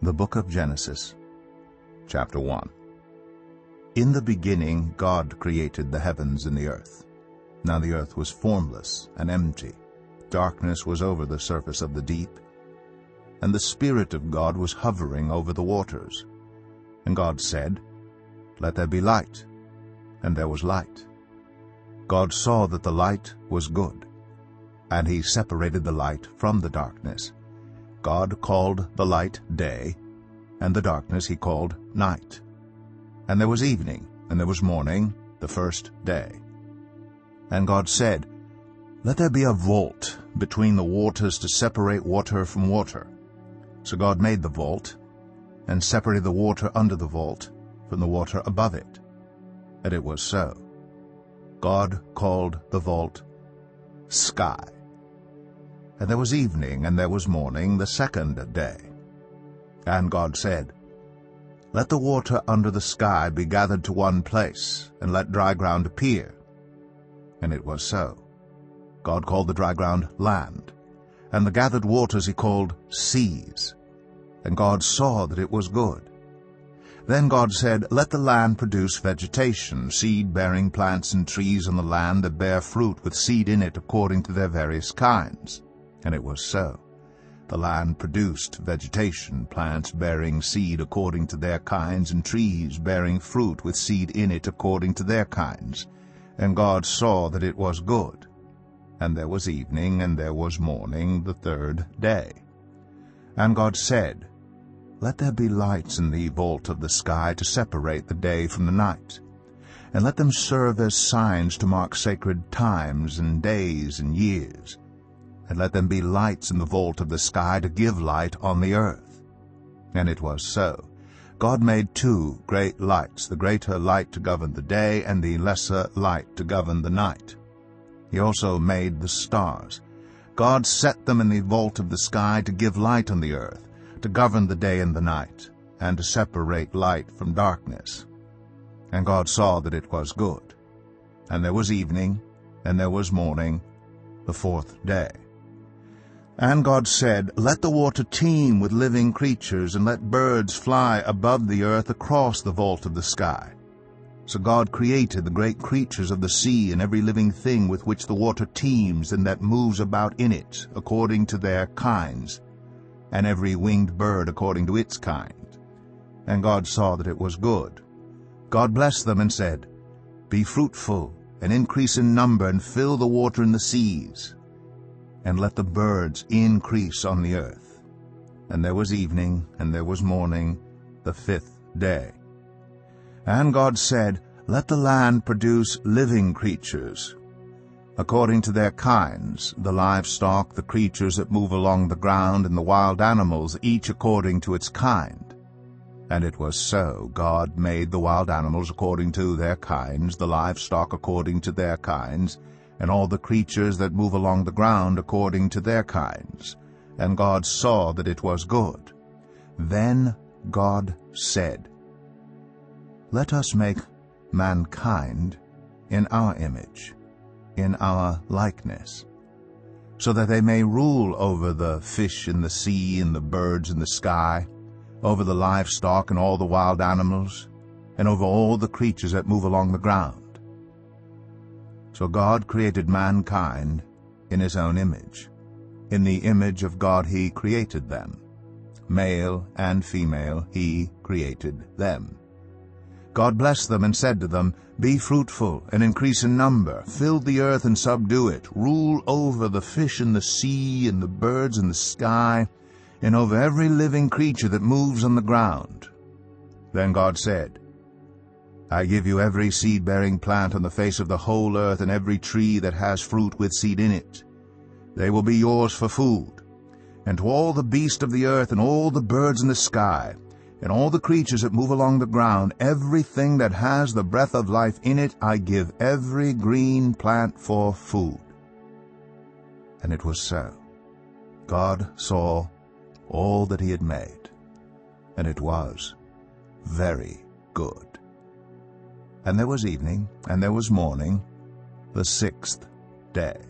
The Book of Genesis, Chapter 1. In the beginning God created the heavens and the earth. Now the earth was formless and empty. Darkness was over the surface of the deep, and the Spirit of God was hovering over the waters. And God said, "Let there be light." And there was light. God saw that the light was good, and he separated the light from the darkness. God called the light day, and the darkness he called night. And there was evening, and there was morning, the first day. And God said, "Let there be a vault between the waters to separate water from water." So God made the vault, and separated the water under the vault from the water above it. And it was so. God called the vault sky. And there was evening, and there was morning, the second day. And God said, "Let the water under the sky be gathered to one place, and let dry ground appear." And it was so. God called the dry ground land, and the gathered waters he called seas. And God saw that it was good. Then God said, "Let the land produce vegetation, seed-bearing plants and trees on the land that bear fruit with seed in it according to their various kinds." And it was so. The land produced vegetation, plants bearing seed according to their kinds, and trees bearing fruit with seed in it according to their kinds. And God saw that it was good. And there was evening, and there was morning, the third day. And God said, "Let there be lights in the vault of the sky to separate the day from the night, and let them serve as signs to mark sacred times and days and years. And let them be lights in the vault of the sky to give light on the earth." And it was so. God made two great lights, the greater light to govern the day, and the lesser light to govern the night. He also made the stars. God set them in the vault of the sky to give light on the earth, to govern the day and the night, and to separate light from darkness. And God saw that it was good. And there was evening, and there was morning, the fourth day. And God said, "Let the water teem with living creatures, and let birds fly above the earth across the vault of the sky." So God created the great creatures of the sea and every living thing with which the water teems and that moves about in it, according to their kinds, and every winged bird according to its kind. And God saw that it was good. God blessed them and said, "Be fruitful, and increase in number, and fill the water in the seas, and let the birds increase on the earth." And there was evening, and there was morning, the fifth day. And God said, "Let the land produce living creatures, according to their kinds, the livestock, the creatures that move along the ground, and the wild animals, each according to its kind." And it was so. God made the wild animals according to their kinds, the livestock according to their kinds, and all the creatures that move along the ground according to their kinds. And God saw that it was good. Then God said, "Let us make mankind in our image, in our likeness, so that they may rule over the fish in the sea and the birds in the sky, over the livestock and all the wild animals, and over all the creatures that move along the ground." So God created mankind in his own image. In the image of God he created them. Male and female he created them. God blessed them and said to them, "Be fruitful and increase in number, fill the earth and subdue it, rule over the fish in the sea and the birds in the sky, and over every living creature that moves on the ground." Then God said, "I give you every seed-bearing plant on the face of the whole earth, and every tree that has fruit with seed in it. They will be yours for food. And to all the beasts of the earth, and all the birds in the sky, and all the creatures that move along the ground, everything that has the breath of life in it, I give every green plant for food." And it was so. God saw all that he had made, and it was very good. And there was evening, and there was morning, the sixth day.